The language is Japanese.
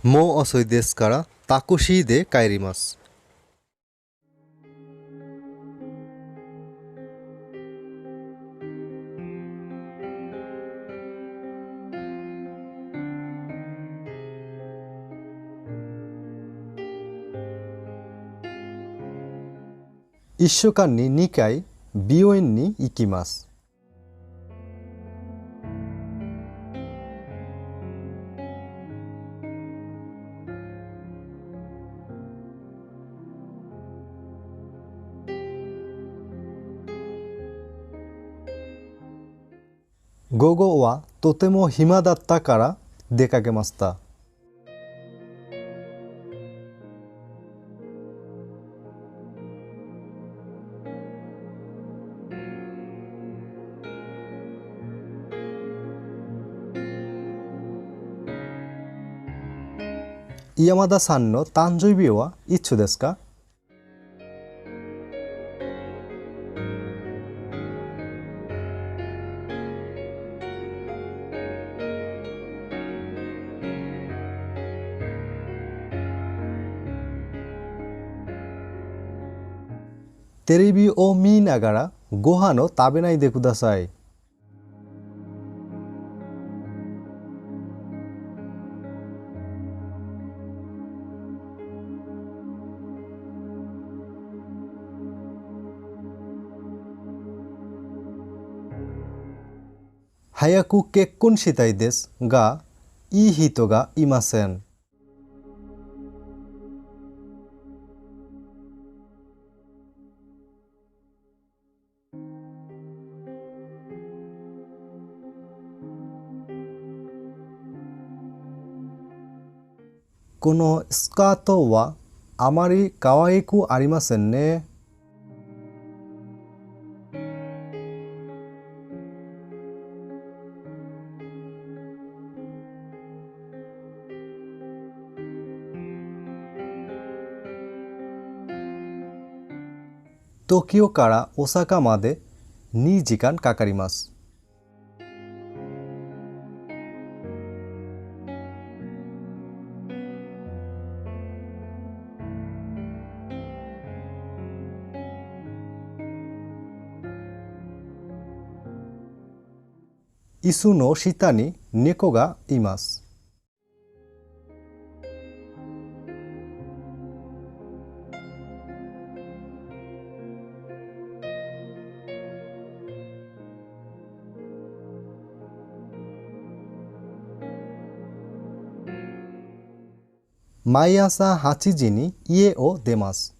もう遅いですからタクシーで帰ります。1週間に2回美容院に行きます。午後はとても暇だったから出かけました。山田さんの誕生日はいつですか？テレビを見ながらご飯を食べないでください。早く結婚したいですが、いい人がいません。このスカートはあまり可愛くありませんね。東京から大阪まで2時間かかります。椅子の下に猫がいます。毎朝8時に家を出ます。